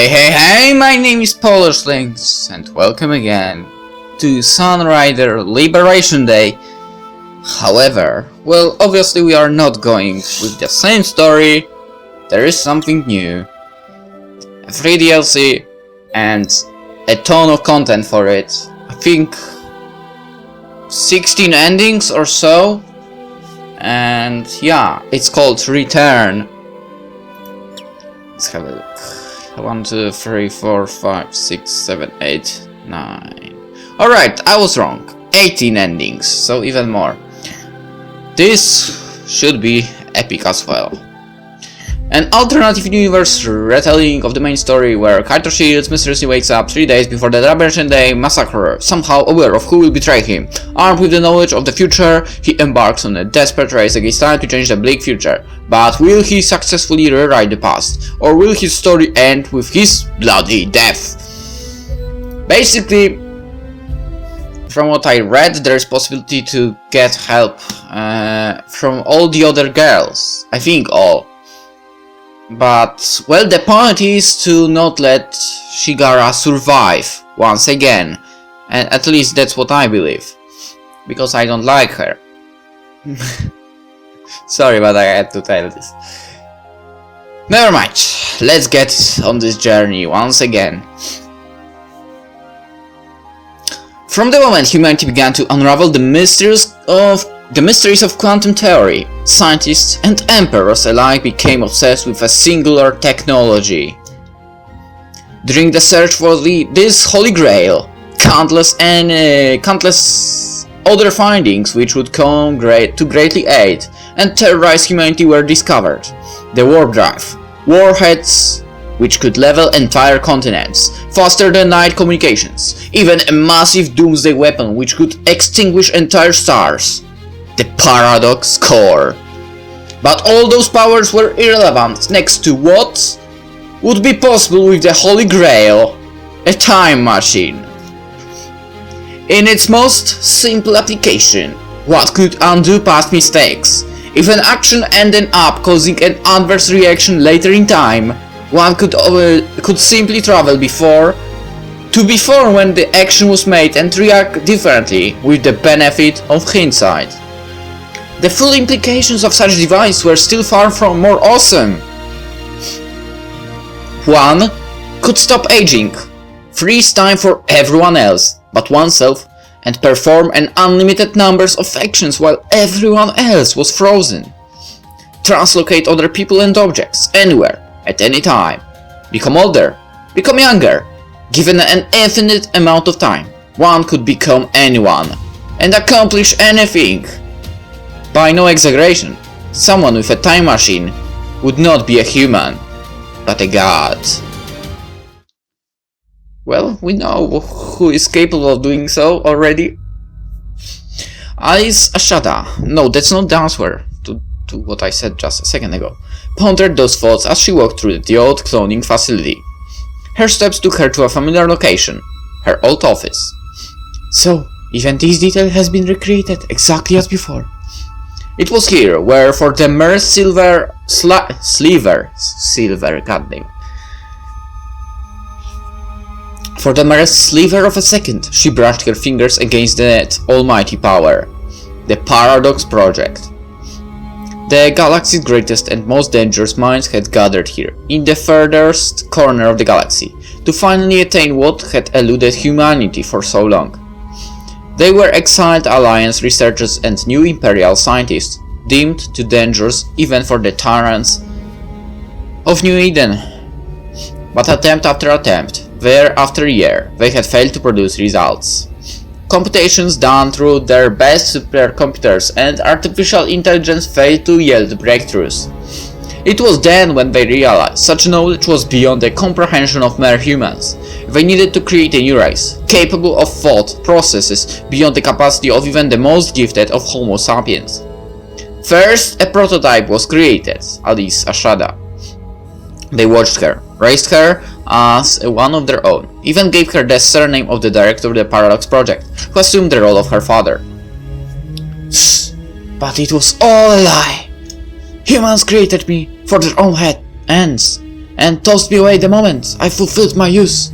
Hey, my name is PolishLynx and welcome again to Sunrider Liberation Day. However, well, obviously we are not going with the same story. There is something new, a free DLC and a ton of content for it. I think 16 endings or so, and yeah, it's called Return. Let's have a look. 1, 2, 3, 4, 5, 6, 7, 8, 9. Alright, I was wrong. 18 endings, so even more. This should be epic as well. An alternative universe retelling of the main story where Kayto Shields mysteriously wakes up 3 days before the Liberation Day massacre, somehow aware of who will betray him. Armed with the knowledge of the future, he embarks on a desperate race against time to change the bleak future. But will he successfully rewrite the past? Or will his story end with his bloody death? Basically, from what I read, there is possibility to get help from all the other girls. I think all. But, well, the point is to not let Shigara survive once again. And at least that's what I believe. Because I don't like her. Sorry, but I had to tell this. Never mind. Let's get on this journey once again. From the moment humanity began to unravel the mysteries of quantum theory, scientists and emperors alike became obsessed with a singular technology. During the search for this holy grail, countless other findings which would come to greatly aid and terrorize humanity were discovered. The warp drive, warheads which could level entire continents, faster than night communications, even a massive doomsday weapon which could extinguish entire stars. The paradox core. But all those powers were irrelevant next to what would be possible with the Holy Grail, a time machine. In its most simple application, what could undo past mistakes? If an action ended up causing an adverse reaction later in time, one could simply travel before when the action was made and react differently with the benefit of hindsight. The full implications of such device were still far from more awesome. One could stop aging, freeze time for everyone else but oneself, and perform an unlimited numbers of actions while everyone else was frozen. Translocate other people and objects anywhere, at any time. Become older, become younger. Given an infinite amount of time, one could become anyone and accomplish anything. By no exaggeration, someone with a time machine would not be a human, but a god. Well, we know who is capable of doing so already. Alice Ashada, no, that's not the answer to what I said just a second ago, pondered those thoughts as she walked through the old cloning facility. Her steps took her to a familiar location, her old office. So, even this detail has been recreated exactly as before. It was here where, for the mere silver, goddamn. For the mere sliver of a second, she brushed her fingers against that almighty power, the Paradox Project. The galaxy's greatest and most dangerous minds had gathered here, in the furthest corner of the galaxy, to finally attain what had eluded humanity for so long. They were exiled Alliance researchers and new Imperial scientists, deemed too dangerous even for the tyrants of New Eden. But attempt after attempt, year after year, they had failed to produce results. Computations done through their best supercomputers and artificial intelligence failed to yield breakthroughs. It was then when they realized such knowledge was beyond the comprehension of mere humans. They needed to create a new race, capable of thought processes beyond the capacity of even the most gifted of Homo sapiens. First, a prototype was created, Alice Ashada. They watched her, raised her as one of their own, even gave her the surname of the director of the Paradox Project, who assumed the role of her father. But it was all a lie! Humans created me for their own ends. and tossed me away the moment I fulfilled my use.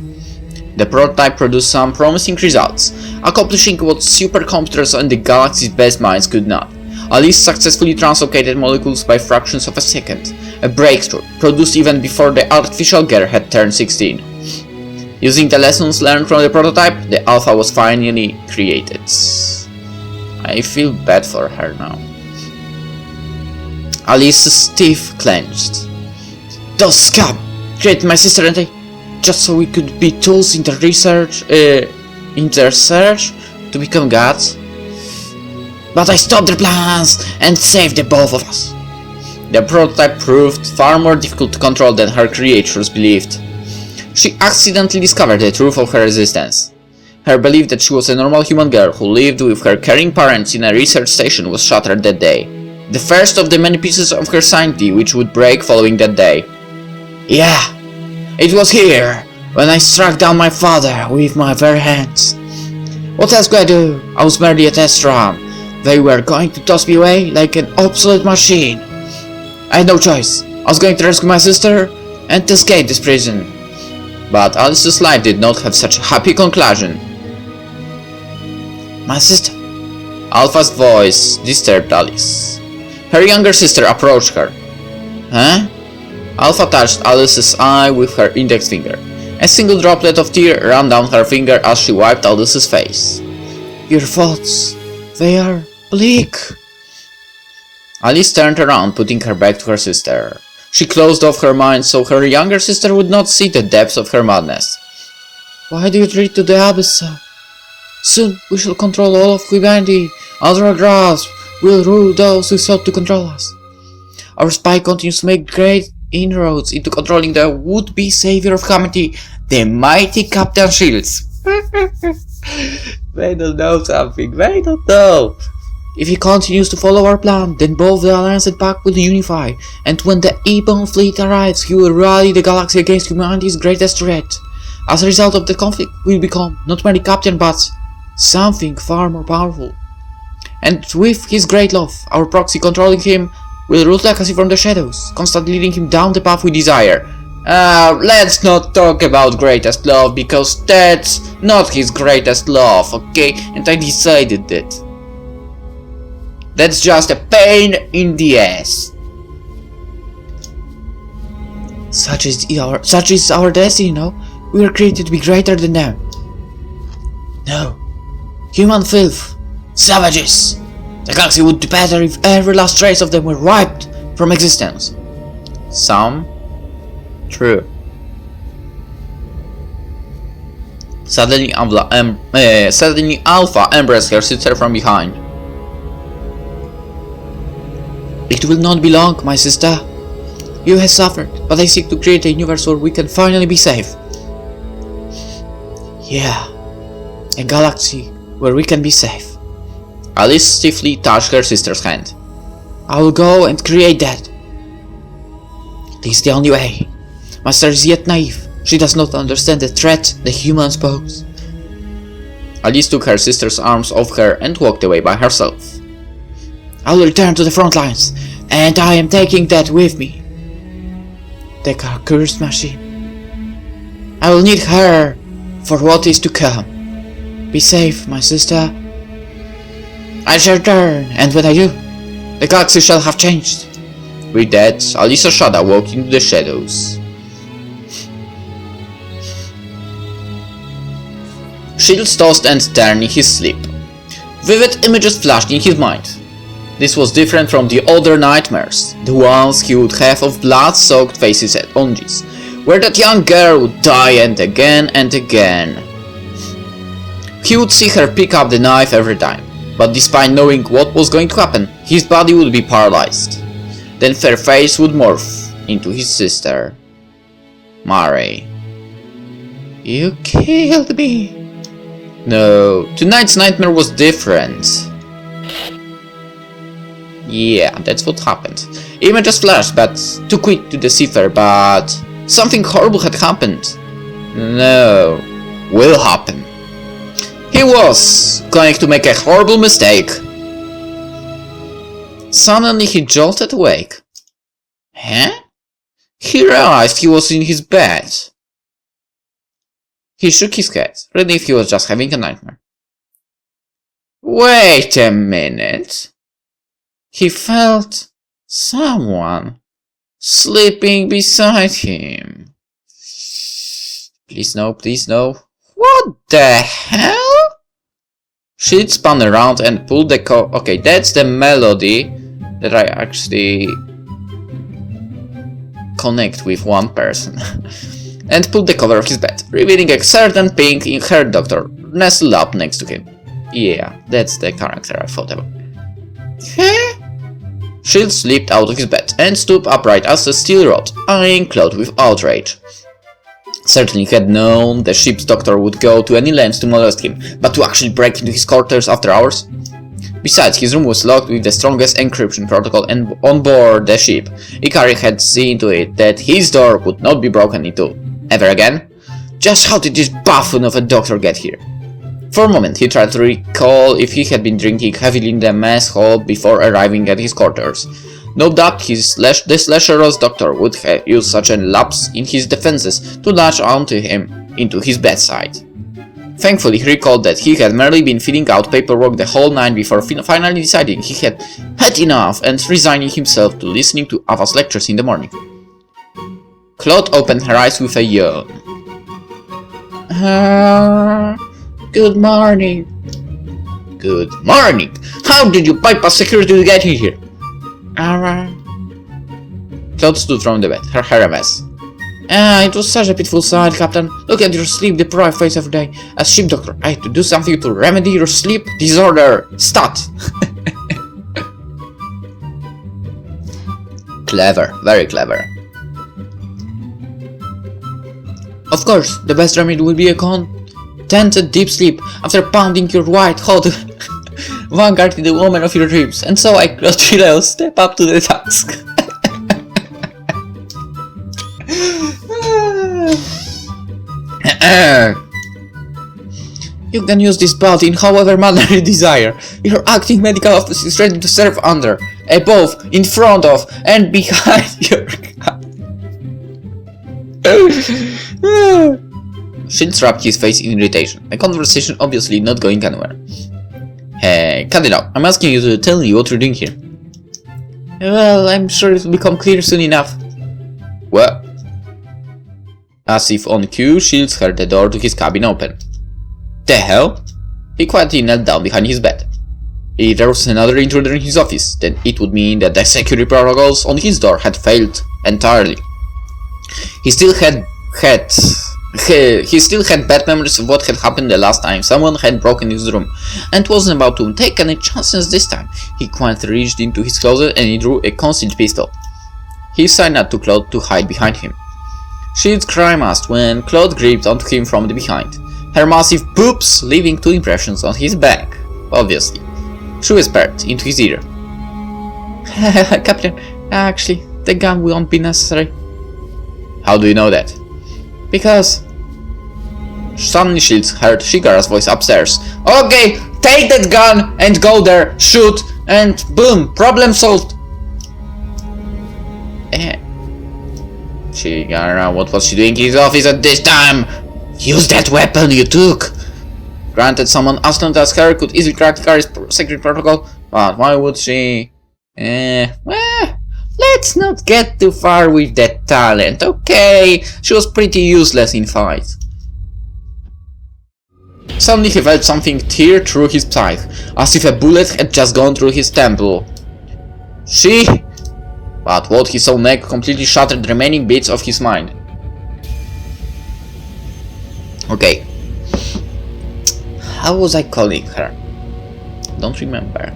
The prototype produced some promising results, accomplishing what supercomputers and the galaxy's best minds could not. Alice successfully translocated molecules by fractions of a second, a breakthrough produced even before the artificial girl had turned 16. Using the lessons learned from the prototype, the Alpha was finally created. I feel bad for her now. Alice's teeth clenched. Those scum created my sister and I just so we could be tools in their search to become gods. But I stopped their plans and saved the both of us. The prototype proved far more difficult to control than her creators believed. She accidentally discovered the truth of her existence. Her belief that she was a normal human girl who lived with her caring parents in a research station was shattered that day. The first of the many pieces of her sanity which would break following that day. Yeah, it was here when I struck down my father with my bare hands. What else could I do? I was merely a test run. They were going to toss me away like an obsolete machine. I had no choice. I was going to rescue my sister and escape this prison. But Alice's life did not have such a happy conclusion. My sister. Alpha's voice disturbed Alice. Her younger sister approached her. Huh? Alpha touched Alice's eye with her index finger. A single droplet of tear ran down her finger as she wiped Alice's face. Your thoughts, they are bleak. Alice turned around, putting her back to her sister. She closed off her mind so her younger sister would not see the depths of her madness. Why do you retreat to the abyss, sir? Soon we shall control all of humanity. Under our grasp, we'll rule those who sought to control us. Our spy continues to make great inroads into controlling the would-be savior of humanity, the mighty Captain Shields. They don't know something, they don't know. If he continues to follow our plan, then both the Alliance and Pact will unify, and when the Ebon fleet arrives, he will rally the galaxy against humanity's greatest threat. As a result of the conflict, we will become not merely captain but something far more powerful. And with his great love, our proxy controlling him will root legacy from the shadows, constantly leading him down the path we desire. Let's not talk about greatest love, because that's not his greatest love, okay? And I decided that. That's just a pain in the ass. Such is our destiny, you know? We were created to be greater than them. No. Human filth. Savages. The galaxy would do better if every last trace of them were wiped from existence. Some. True. Suddenly Alpha embraced her sister from behind. It will not be long, my sister. You have suffered, but I seek to create a universe where we can finally be safe. Yeah, a galaxy where we can be safe. Alice stiffly touched her sister's hand. I will go and create that. This is the only way. My sister is yet naive. She does not understand the threat the humans pose. Alice took her sister's arms off her and walked away by herself. I will return to the front lines, and I am taking that with me. The cursed machine. I will need her for what is to come. Be safe, my sister. I shall return, and when I do, the galaxy shall have changed. With that, Alisa Shada walked into the shadows. Shields tossed and turned in his sleep. Vivid images flashed in his mind. This was different from the other nightmares, the ones he would have of blood-soaked faces at orgies, where that young girl would die and again and again. He would see her pick up the knife every time, but despite knowing what was going to happen, his body would be paralyzed. Then her face would morph into his sister, Mary. You killed me. No, tonight's nightmare was different. Yeah, that's what happened. Images flashed, but too quick to decipher, but something horrible had happened. No, will happen. He was going to make a horrible mistake. Suddenly he jolted awake. Huh? He realized he was in his bed. He shook his head, ready if he was just having a nightmare. Wait a minute. He felt someone sleeping beside him. Please no, please no. What the hell? She spun around and pulled the okay, that's the melody that I actually connect with one person. And pulled the cover of his bed, revealing a certain pink-haired doctor nestled up next to him. Yeah, that's the character I thought about. Huh? Shields leaped out of his bed and stood upright as a steel rod, eyeing Claude with outrage. Certainly he had known the ship's doctor would go to any lengths to molest him, but to actually break into his quarters after hours? Besides, his room was locked with the strongest encryption protocol and on board the ship, Ikari had seen to it that his door would not be broken into ever again. Just how did this buffoon of a doctor get here? For a moment he tried to recall if he had been drinking heavily in the mess hall before arriving at his quarters. No doubt the slasherous doctor would have used such a lapse in his defenses to latch onto him into his bedside. Thankfully he recalled that he had merely been filling out paperwork the whole night before finally deciding he had had enough and resigning himself to listening to Ava's lectures in the morning. Claude opened her eyes with a yawn. Good morning. Good morning! How did you bypass security to get in here? Claude stood from the bed, her hair a mess. It was such a pitiful sight, Captain. Look at your sleep-deprived face every day. As ship doctor, I had to do something to remedy your sleep disorder. Stat! Clever, very clever. Of course, the best remedy will be a contented deep sleep after pounding your white-hot vanguard in the woman of your dreams. And so I, Claude will step up to the task. You can use this bout in however manner you desire. Your acting medical office is ready to serve under, above, in front of, and behind your Shields rubbed his face in irritation, a conversation obviously not going anywhere. Hey, cut it out. I'm asking you to tell me what you're doing here. Well, I'm sure it will become clear soon enough. Well, as if on cue, Shields heard the door to his cabin open. The hell? He quietly knelt down behind his bed. If there was another intruder in his office, then it would mean that the security protocols on his door had failed entirely. He still had bad memories of what had happened the last time someone had broken his room, and wasn't about to take any chances this time. He quietly reached into his closet and he drew a concealed pistol. He signaled to Claude to hide behind him. Shields grimaced when Claude gripped onto him from the behind, her massive boobs leaving two impressions on his back, obviously. She whispered into his ear. Captain, actually, the gun won't be necessary. How do you know that? Because... Suddenly Shields heard Shigara's voice upstairs. Okay, take that gun and go there, shoot, and boom, problem solved. Shigara, what was she doing in his office at this time? Use that weapon you took! Granted, someone as talented as her could easily crack Ikari's secret protocol, but why would she? Let's not get too far with that talent, okay? She was pretty useless in fight. Suddenly he felt something tear through his psyche, as if a bullet had just gone through his temple. But what he saw next completely shattered the remaining bits of his mind. Okay. How was I calling her? Don't remember.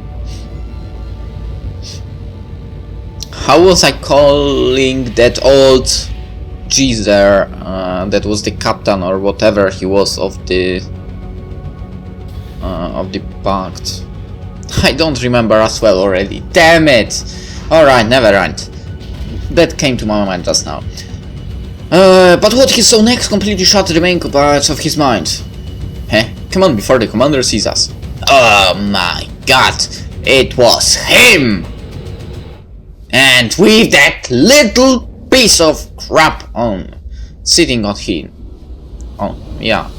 How was I calling that old geezer that was the captain or whatever he was of the pact? I don't remember as well already. Damn it! Alright, never mind. That came to my mind just now. But what he saw next completely shattered the main parts of his mind. Come on, before the commander sees us. Oh my god, it was him! And with that little piece of crap on, sitting on him. Oh, yeah.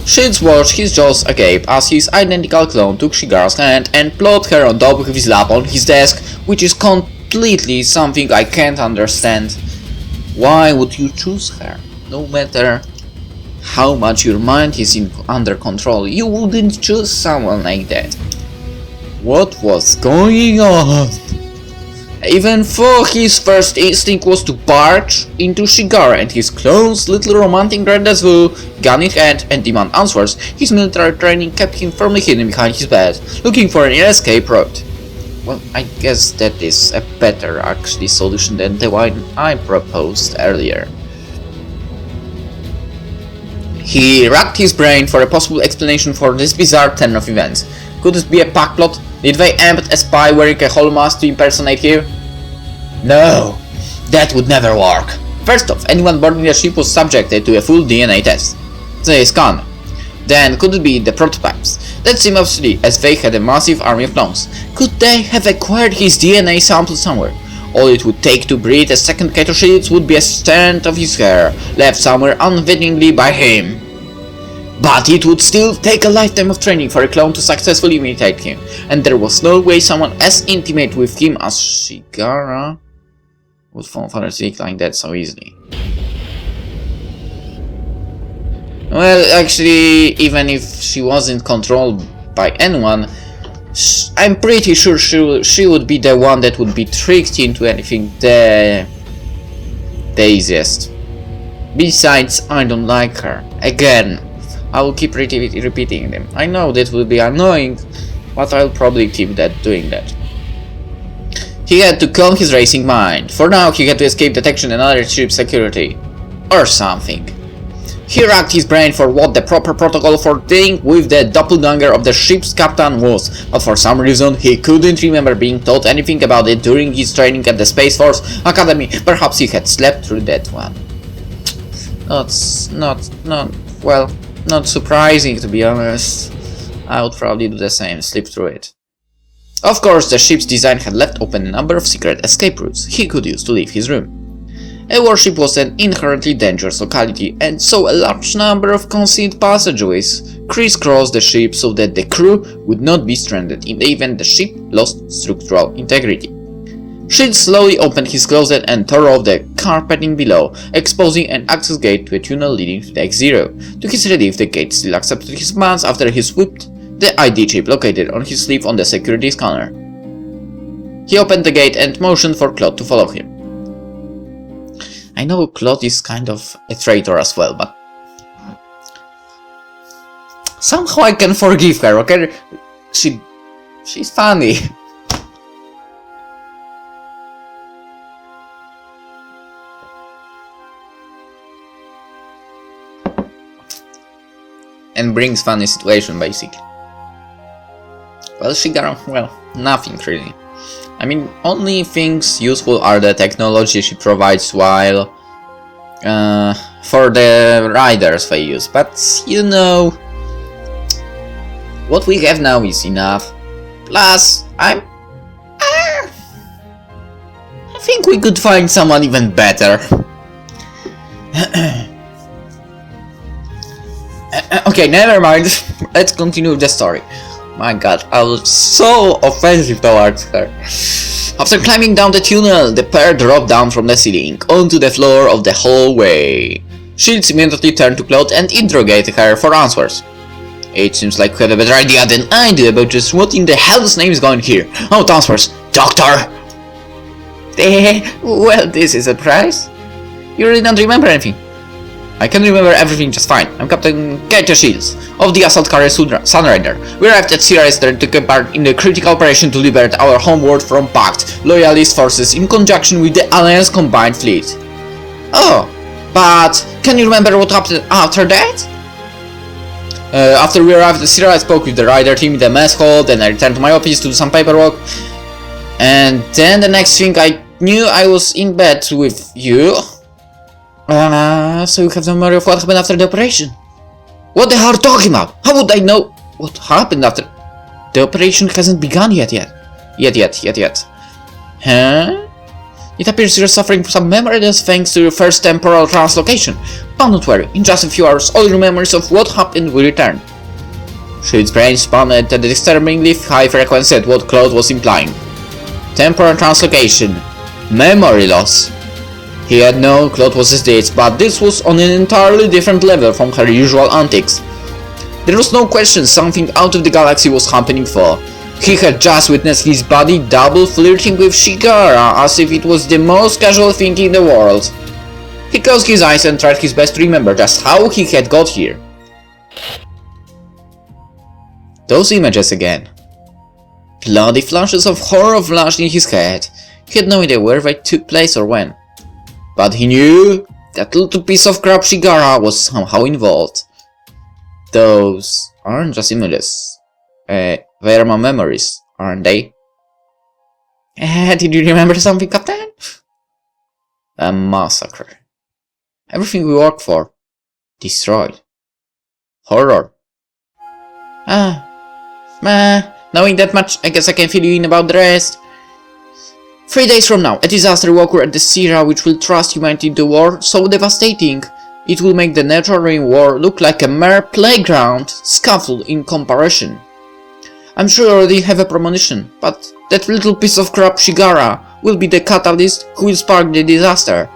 Shields watched his jaws agape as his identical clone took Shigar's hand and plopped her on top of his lap on his desk, which is completely something I can't understand. Why would you choose her? No matter how much your mind is under control, you wouldn't choose someone like that. What was going on? Even though his first instinct was to barge into Shigar and his clone's little romantic rendezvous, gun in hand, and demand answers, his military training kept him firmly hidden behind his bed, looking for an escape route. Well, I guess that is a better actually solution than the one I proposed earlier. He racked his brain for a possible explanation for this bizarre turn of events. Could it be a pack plot? Did they embed a spy wearing a whole mask to impersonate here? No, that would never work. First off, anyone boarding the ship was subjected to a full DNA test. They scan. Then could it be the prototypes? That seemed absurd, as they had a massive army of clones. Could they have acquired his DNA sample somewhere? All it would take to breed a second Kayto Shields would be a strand of his hair, left somewhere unwittingly by him. But it would still take a lifetime of training for a clone to successfully imitate him, and there was no way someone as intimate with him as Shigara would fall for a trick like that so easily. Well, actually, even if she wasn't controlled by anyone, I'm pretty sure she would be the one that would be tricked into anything the easiest. Besides, I don't like her. Again, I will keep repeating them. I know that will be annoying, but I'll probably keep doing that. He had to calm his racing mind. For now, he had to escape detection and other ship security. Or something. He racked his brain for what the proper protocol for dealing with the doppelganger of the ship's captain was, but for some reason he couldn't remember being taught anything about it during his training at the Space Force Academy. Perhaps he had slept through that one. Not surprising, to be honest. I would probably do the same, sleep through it. Of course, the ship's design had left open a number of secret escape routes he could use to leave his room. A warship was an inherently dangerous locality, and so a large number of concealed passageways crisscrossed the ship so that the crew would not be stranded in the event the ship lost structural integrity. Shield slowly opened his closet and tore off the carpeting below, exposing an access gate to a tunnel leading to the X0. To his relief, the gate still accepted his commands after he swept the ID chip located on his sleeve on the security scanner. He opened the gate and motioned for Claude to follow him. I know Claude is kind of a traitor as well, but somehow I can forgive her, okay? She's funny. And brings funny situation, basically. Well, Shigara, well, nothing really. I mean, only things useful are the technology she provides while for the riders they use, but you know, what we have now is enough. Plus, I think we could find someone even better. Okay, never mind. Let's continue the story. My god, I was so offensive towards her. After climbing down the tunnel, the pair dropped down from the ceiling onto the floor of the hallway. Shields immediately turned to Claude and interrogated her for answers. It seems like you have a better idea than I do about just what in the hell's name is going here. Oh, answers, Doctor! Well, this is a surprise. You really don't remember anything. I can remember everything just fine. I'm Captain Kayto Shields of the assault carrier Sunrider. We arrived at Sunrider to take part in the critical operation to liberate our homeworld from Pact Loyalist forces in conjunction with the Alliance Combined Fleet. Oh, but can you remember what happened after that? After we arrived at Sunrider, I spoke with the rider team in the mess hall, then I returned to my office to do some paperwork. And then the next thing I knew, I was in bed with you. So you have no memory of what happened after the operation? What the hell are you talking about? How would I know what happened after? The operation hasn't begun yet. Huh? It appears you're suffering from some memory loss thanks to your first temporal translocation. But not worry, in just a few hours all your memories of what happened will return. Shield's brain spun at the disturbingly high frequency at what Claude was implying. Temporal translocation. Memory loss. He had known Claude was his date, but this was on an entirely different level from her usual antics. There was no question something out of the galaxy was happening for. He had just witnessed his body double flirting with Shigara as if it was the most casual thing in the world. He closed his eyes and tried his best to remember just how he had got here. Those images again. Bloody flashes of horror flashed in his head. He had no idea where they took place or when. But he knew that little piece of crap Shigara was somehow involved. Those aren't just images. They are my memories, aren't they? Did you remember something, Captain? A massacre. Everything we worked for. Destroyed. Horror. Knowing that much, I guess I can fill you in about the rest. 3 days from now, a disaster will occur at the Sierra which will thrust humanity into war so devastating. It will make the natural war look like a mere playground, scuffle in comparison. I'm sure you already have a premonition, but that little piece of crap Shigara will be the catalyst who will spark the disaster.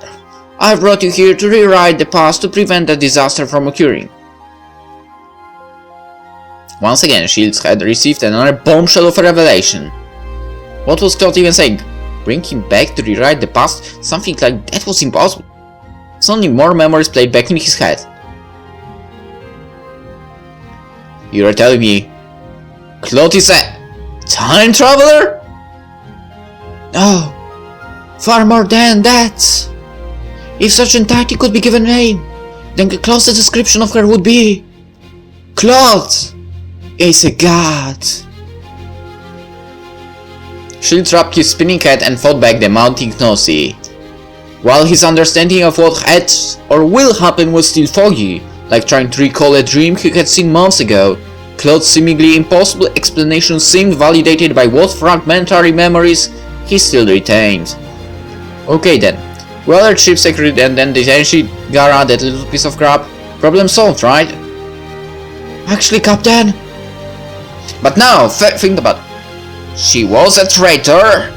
I've brought you here to rewrite the past to prevent the disaster from occurring. Once again, Shields had received another bombshell of a revelation. What was Claude even saying? Bring him back to rewrite the past? Something like that was impossible. Suddenly more memories played back in his head. You're telling me Claude is a time traveler? Oh, far more than that. If such entity could be given a name, then the closest description of her would be Claude is a god. Shields wrapped his spinning head and fought back the mounting nausea. While his understanding of what had or will happen was still foggy, like trying to recall a dream he had seen months ago, Claude's seemingly impossible explanation seemed validated by what fragmentary memories he still retained. Okay then, we alerted ship security and then detain Shigara, that little piece of crap. Problem solved, right? Actually, Captain. But now, think about it. She was a traitor,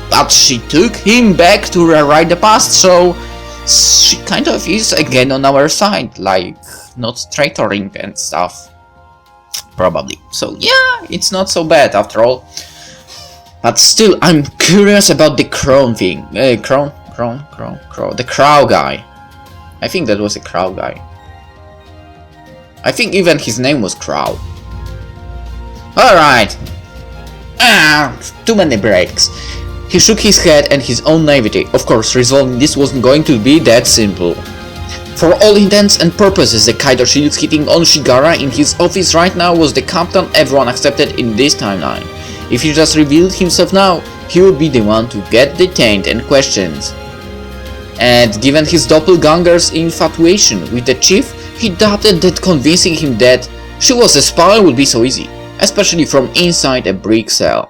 but she took him back to rewrite the past, so she kind of is again on our side, like not traitoring and stuff. Probably. So yeah, it's not so bad after all. But still, I'm curious about the Crow thing. The Crow guy. I think that was a Crow guy. I think even his name was Crow. Alright. Too many breaks. He shook his head and his own naivety. Of course, resolving this wasn't going to be that simple. For all intents and purposes, the Kayto shields hitting on Shigara in his office right now was the captain everyone accepted in this timeline. If he just revealed himself now, he would be the one to get detained and questioned. And given his doppelganger's infatuation with the chief, he doubted that convincing him that she was a spy would be so easy, especially from inside a brick cell.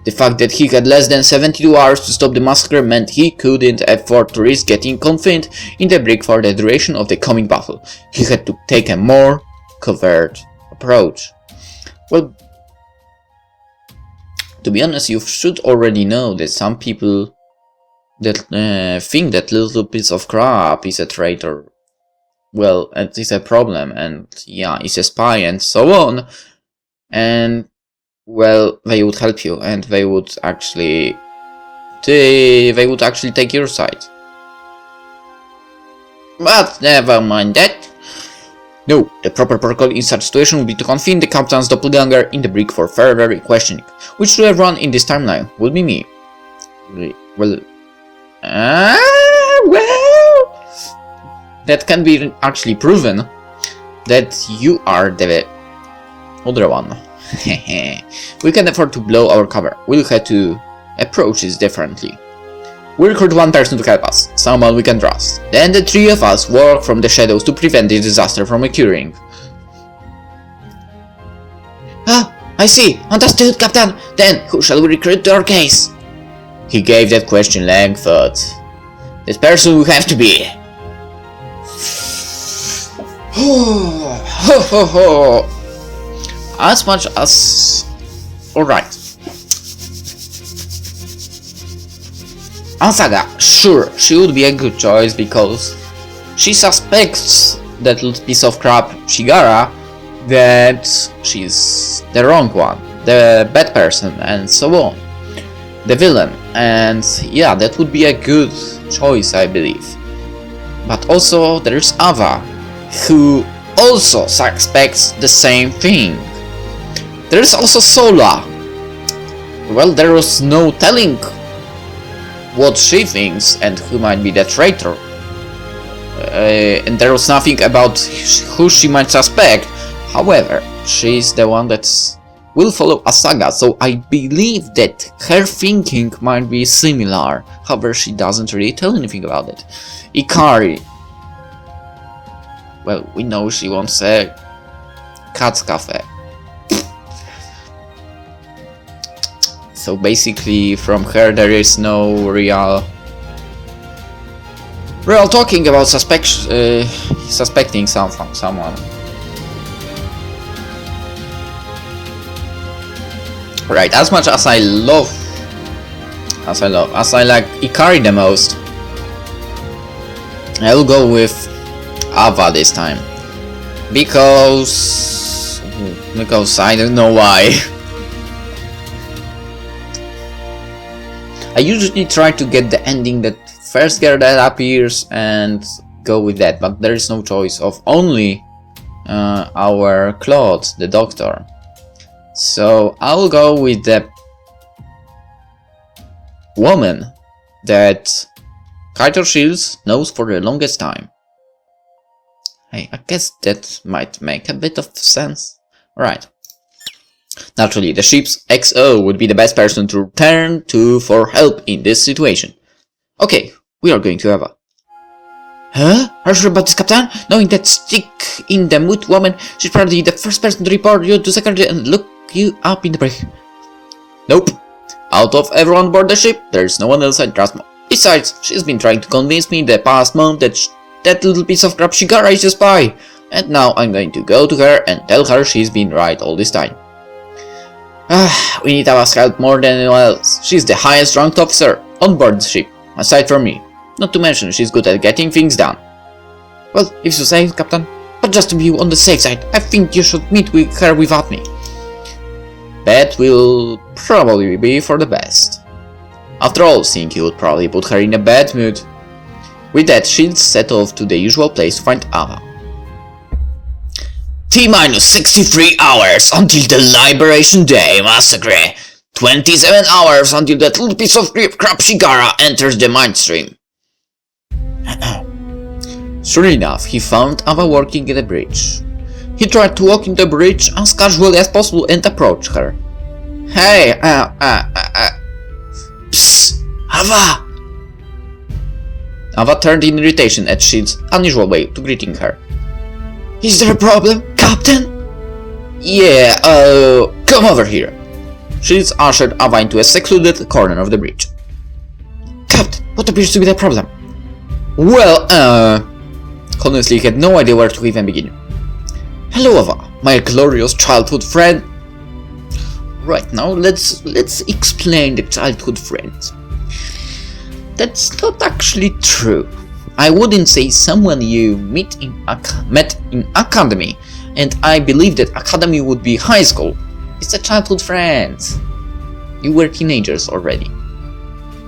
The fact that he had less than 72 hours to stop the massacre meant he couldn't afford to risk getting confined in the brick for the duration of the coming battle. He had to take a more covert approach. Well, to be honest, you should already know that some people that think that little piece of crap is a traitor, well, it is a problem, and yeah, is a spy and so on, and well, they would help you, and they would actually take your side. But never mind that. No, the proper protocol in such situation would be to confine the captain's doppelganger in the brig for further questioning, which to everyone in this timeline would be me. Well, that can be actually proven that you are the other one. We can afford to blow our cover. We'll have to approach this differently. We'll recruit one person to help us, someone we can trust. Then the three of us work from the shadows to prevent this disaster from occurring. Ah, I see. Understood, Captain. Then, who shall we recruit to our case? He gave that question long thought. This person will have to be. As much as. Alright. Asaga, sure, she would be a good choice because she suspects that little piece of crap, Shigara, that she's the wrong one, the bad person, and so on. The villain, and yeah, that would be a good choice, I believe. But also, there's Ava, who also suspects the same thing. There's also Sola. Well, there was no telling what she thinks and who might be the traitor. And there was nothing about who she might suspect. However, she's the one that will follow Asaga, so I believe that her thinking might be similar. However, she doesn't really tell anything about it. Ikari. Well, we know she wants a cat's cafe. So basically, from her there is no real talking about suspecting someone. Right, as much as I like Ikari the most, I will go with Ava this time. Because I don't know why. I usually try to get the ending that first girl that appears and go with that, but there is no choice of only our Claude, the doctor. So I will go with the woman that Kayto Shields knows for the longest time. Hey, I guess that might make a bit of sense. Right. Naturally, the ship's XO would be the best person to turn to for help in this situation. Okay, we are going to Eva. Huh? Are you sure about this, Captain? Knowing that stick in the mood woman, she's probably the first person to report you to secretary and look you up in the break. Nope. Out of everyone aboard the ship, there's no one else I trust more. Besides, she's been trying to convince me the past month that that little piece of crap Shigara is a spy. And now I'm going to go to her and tell her she's been right all this time. We need Ava's help more than anyone else. She's the highest ranked officer on board the ship, aside from me. Not to mention, she's good at getting things done. Well, if you say, Captain. But just to be on the safe side, I think you should meet with her without me. That will probably be for the best. After all, seeing you would probably put her in a bad mood. With that, she'll set off to the usual place to find Ava. T-minus 63 hours until the Liberation Day massacre. 27 hours until that little piece of crap Shigara enters the mind stream. Sure enough, he found Ava working at the bridge. He tried to walk into the bridge as casually as possible and approach her. Hey, psst, Ava! Ava turned in irritation at Shield's unusual way to greeting her. Is there a problem, Captain? Yeah, come over here. Shields ushered Ava into a secluded corner of the bridge. Captain, what appears to be the problem? Well, honestly, he had no idea where to even begin. Hello, Ava, my glorious childhood friend. Right now, let's explain the childhood friends. That's not actually true. I wouldn't say someone you met in academy, and I believe that academy would be high school. It's a childhood friend. You were teenagers already,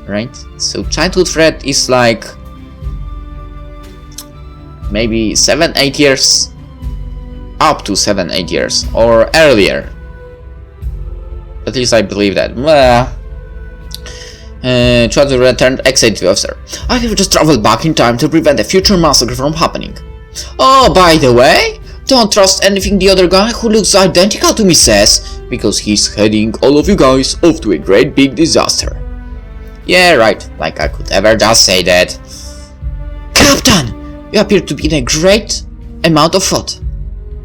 right? So childhood friend is like maybe 7-8 years, up to 7-8 years, or earlier. At least I believe that. Childhood returned excited officer. I have just traveled back in time to prevent a future massacre from happening. Oh, by the way, don't trust anything the other guy who looks identical to me says, because he's heading all of you guys off to a great big disaster. Yeah, right, like I could ever just say that. Captain! You appear to be in a great amount of thought.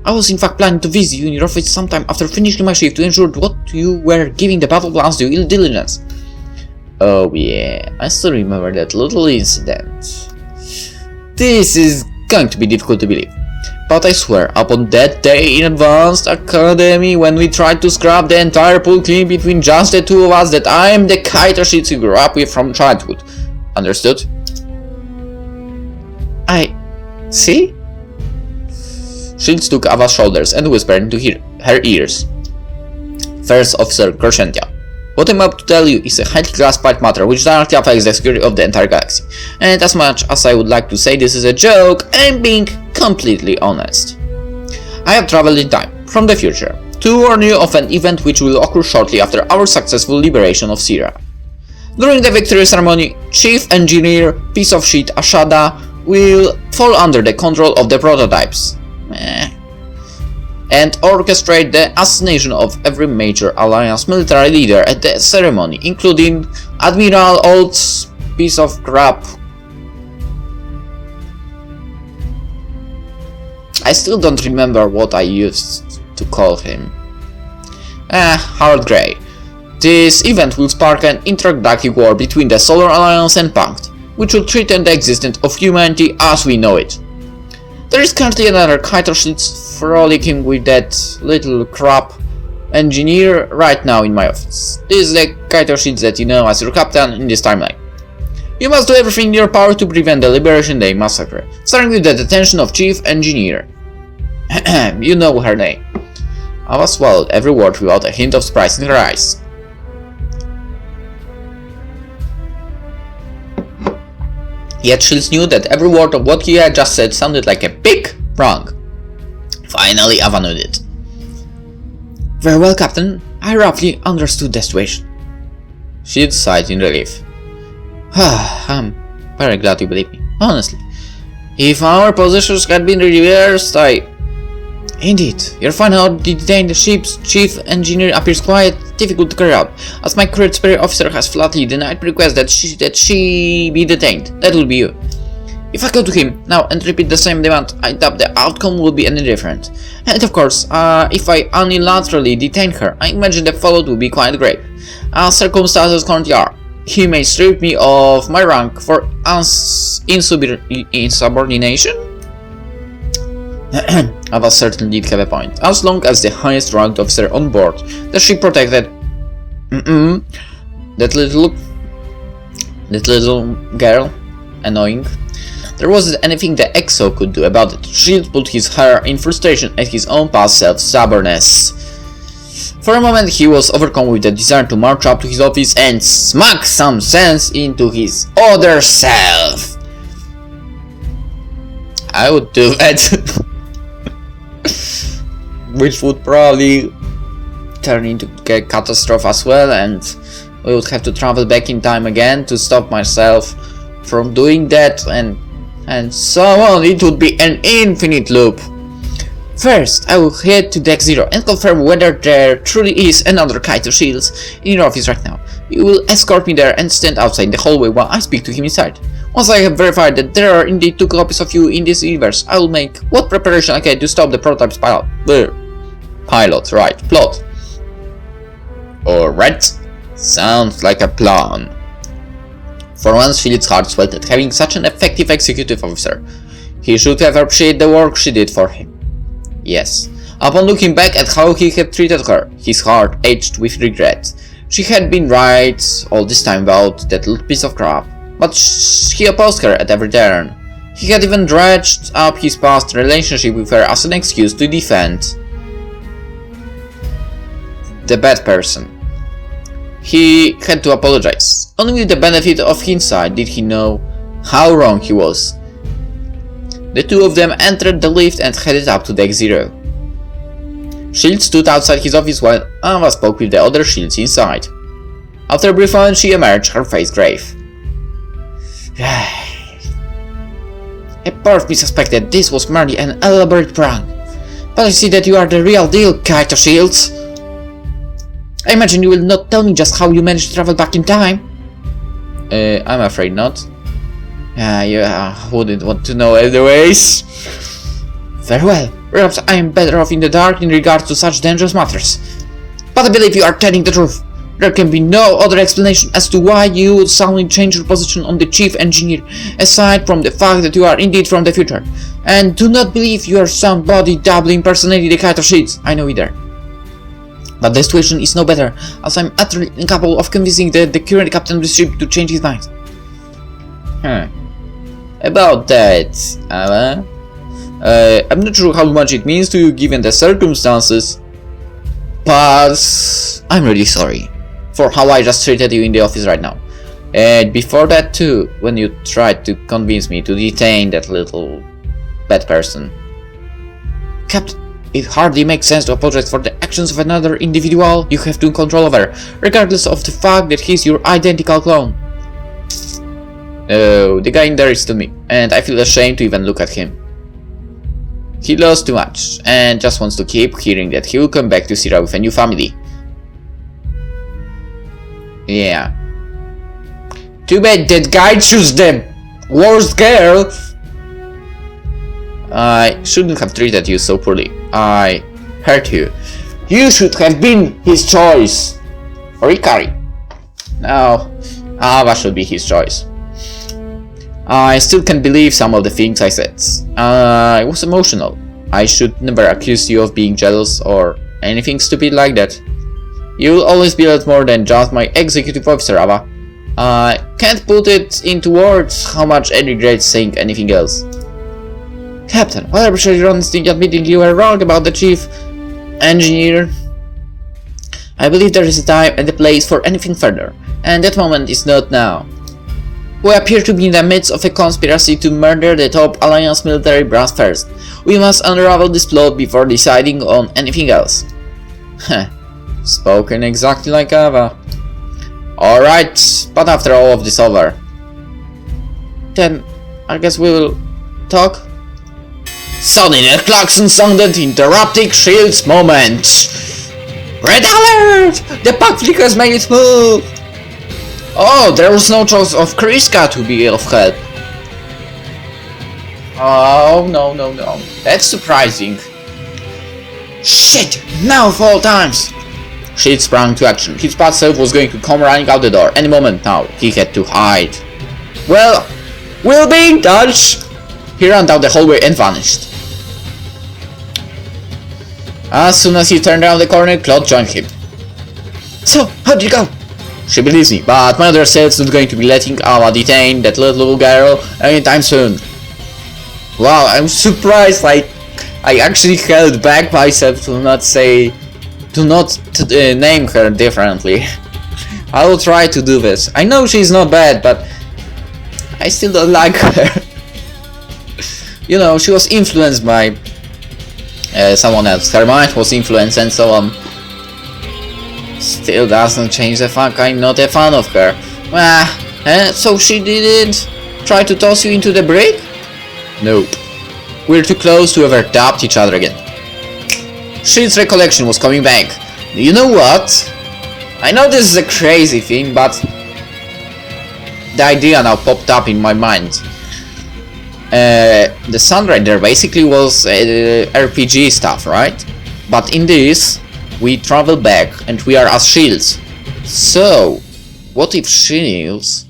I was in fact planning to visit you in your office sometime after finishing my shift to ensure what you were giving the battle plans due diligence. Oh yeah, I still remember that little incident. This is going to be difficult to believe, but I swear, upon that day in Advanced Academy when we tried to scrap the entire pool clean between just the two of us, that I am the Kayto you grew up with from childhood. Understood? I... see? Shields took Ava's shoulders and whispered into her ears. First Officer Crescentia, what I'm about to tell you is a highly classified matter which directly affects the security of the entire galaxy. And as much as I would like to say this is a joke, I'm being completely honest. I have traveled in time, from the future, to warn you of an event which will occur shortly after our successful liberation of Sierra. During the victory ceremony, Chief Engineer Piece of Shit Ashada will fall under the control of the prototypes. And orchestrate the assassination of every major Alliance military leader at the ceremony, including Admiral Old Piece of Crap. I still don't remember what I used to call him. Harold Gray. This event will spark an intergalactic war between the Solar Alliance and Pact, which will threaten the existence of humanity as we know it. There is currently another Kayto frolicking with that little crap engineer right now in my office. This is the Kayto that you know as your captain in this timeline. You must do everything in your power to prevent the Liberation Day massacre, starting with the detention of Chief Engineer. You know her name. Ava swallowed every word without a hint of surprise in her eyes. Yet Shields knew that every word of what he had just said sounded like a big wrong. Finally, Ava nodded. Very well, Captain. I roughly understood the situation. She sighed in relief. I'm very glad you believe me, honestly. If our positions had been reversed, Indeed, your final detain the ship's chief engineer appears quite difficult to carry out, as my current superior officer has flatly denied my request that she be detained. That will be you. If I go to him now and repeat the same demand, I doubt the outcome will be any different. And of course, if I unilaterally detain her, I imagine the fallout will be quite grave. As circumstances currently are, he may strip me of my rank for insubordination? Ava certainly did have a point. As long as the highest ranked officer on board the ship protected that little girl, annoying, there wasn't anything the EXO could do about it. Shield put his hair in frustration at his own past self-stubbornness. For a moment he was overcome with the desire to march up to his office and smack some sense into his other self. I would do that. Which would probably turn into a catastrophe as well, and we would have to travel back in time again to stop myself from doing that, and so on. It would be an infinite loop. First, I will head to Deck 0 and confirm whether there truly is another Kayto Shields in your office right now. You will escort me there and stand outside the hallway while I speak to him inside. Once I have verified that there are indeed 2 copies of you in this universe, I will make what preparation I can to stop the prototype's plot. Alright, sounds like a plan. For once, Philip's heart swelled at having such an effective executive officer. He should have appreciated the work she did for him. Yes, upon looking back at how he had treated her, his heart ached with regret. She had been right all this time about that little piece of crap, but he opposed her at every turn. He had even dredged up his past relationship with her as an excuse to defend the bad person. He had to apologize. Only with the benefit of hindsight did he know how wrong he was. The two of them entered the lift and headed up to Deck 0. Shield stood outside his office while Ava spoke with the other Shields inside. After a brief moment she emerged, her face grave. A part of me suspected this was merely an elaborate prank, but I see that you are the real deal, Kayto Shields. I imagine you will not tell me just how you managed to travel back in time. I'm afraid not. You wouldn't want to know anyways. Very well, perhaps I am better off in the dark in regards to such dangerous matters. But I believe you are telling the truth. There can be no other explanation as to why you would suddenly change your position on the chief engineer, aside from the fact that you are indeed from the future. And do not believe you are somebody doubly impersonating the Kayto sheets. I know either. But the situation is no better, as I'm utterly incapable of convincing the current captain of the ship to change his mind. About that, I'm not sure how much it means to you given the circumstances, but I'm really sorry for how I just treated you in the office right now. And before that too, when you tried to convince me to detain that little bad person. Captain, it hardly makes sense to apologize for the actions of another individual you have no control over, regardless of the fact that he's your identical clone. Oh, the guy in there is still me, and I feel ashamed to even look at him. He lost too much, and just wants to keep hearing that he will come back to Sierra with a new family. Yeah. Too bad that guy chose the worst girl. I shouldn't have treated you so poorly. I hurt you. You should have been his choice. Or Ikari. No, Ava should be his choice. I still can't believe some of the things I said. I was emotional. I should never accuse you of being jealous or anything stupid like that. You'll always be a lot more than just my executive officer, Ava. I can't put it into words how much I regret saying anything else. Captain, while I appreciate your honesty in admitting you were wrong about the chief engineer, I believe there is a time and a place for anything further, and that moment is not now. We appear to be in the midst of a conspiracy to murder the top Alliance military brass first. We must unravel this plot before deciding on anything else. Heh, spoken exactly like Ava. Alright, but after all of this over, then I guess we will talk? Suddenly the klaxon sounded, interrupting Shield's moment. Red alert! The pack flickers made its move! Oh, there was no choice of Kriska to be of help. Oh, no. That's surprising. Shit! Now of all times! Shield sprang to action. His past self was going to come running out the door any moment now. He had to hide. Well, we'll be in touch! He ran down the hallway and vanished. As soon as he turned around the corner, Claude joined him. So, how'd you go? She believes me, but my other self's not going to be letting Ava detain that little girl anytime soon. Wow, I'm surprised I actually held back myself to not name her differently. I will try to do this. I know she's not bad, but I still don't like her. You know, she was influenced by someone else. Her mind was influenced and so on. Still doesn't change the fact I'm not a fan of her. So she didn't try to toss you into the brig? Nope. We're too close to ever doubt each other again. Shield's recollection was coming back. You know what? I know this is a crazy thing, but the idea now popped up in my mind. The Sunrider basically was RPG stuff, right? But in this, we travel back and we are as shields. So, what if shields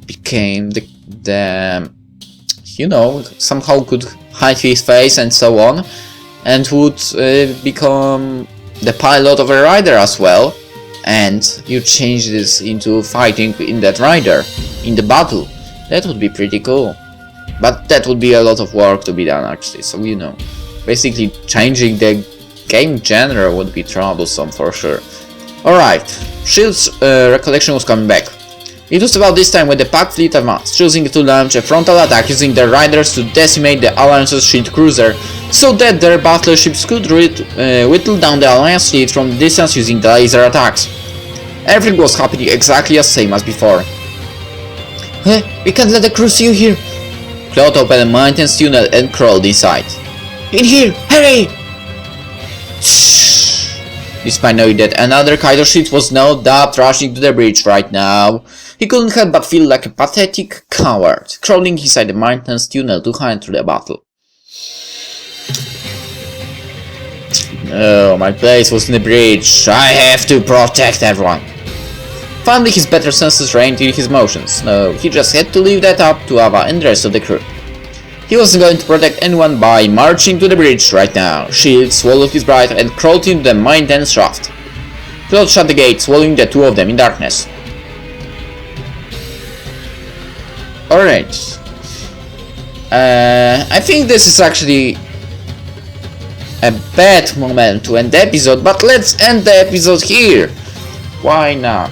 became the you know, somehow could hide his face and so on, and would become the pilot of a rider as well, and you change this into fighting in that rider, in the battle. That would be pretty cool. But that would be a lot of work to be done actually, so you know, basically changing the game genre would be troublesome for sure. Alright, Shield's recollection was coming back. It was about this time when the Pack fleet advanced, choosing to launch a frontal attack using their riders to decimate the Alliance's shield cruiser, so that their battleships could whittle down the Alliance fleet from distance using the laser attacks. Everything was happening exactly as same as before. We can't let the crew see you here. Claude opened a maintenance tunnel and crawled inside. In here! Hurry! Shh! Despite knowing that another Kayto ship was no doubt rushing to the bridge right now, he couldn't help but feel like a pathetic coward, crawling inside the maintenance tunnel to hide through the battle. Oh, my place was in the bridge. I have to protect everyone. Finally, his better senses reigned in his motions. No, he just had to leave that up to Ava and the rest of the crew. He wasn't going to protect anyone by marching to the bridge right now. Shield swallowed his bride and crawled into the mine-dense shaft. Claude shut the gate, swallowing the two of them in darkness. Alright. I think this is actually a bad moment to end the episode, but let's end the episode here. Why not?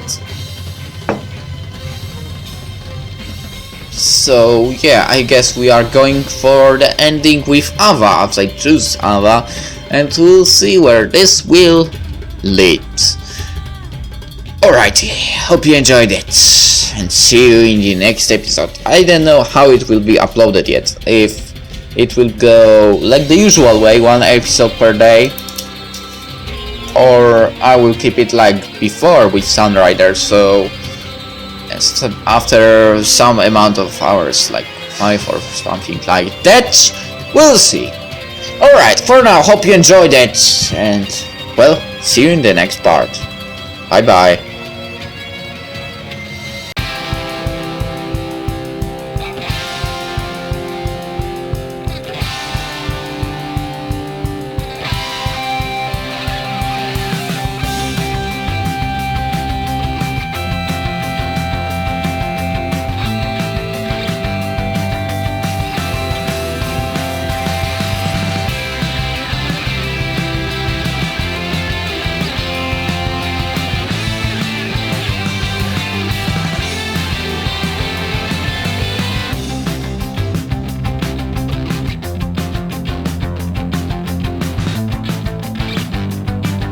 So yeah, I guess we are going for the ending with Ava, as I choose Ava, and we'll see where this will lead. Alrighty, hope you enjoyed it, and see you in the next episode. I don't know how it will be uploaded yet, if it will go like the usual way, 1 episode per day, or I will keep it like before with Sunrider, so after some amount of hours, like 5 or something like that, we'll see. Alright, for now, hope you enjoyed it, and well, see you in the next part. Bye bye.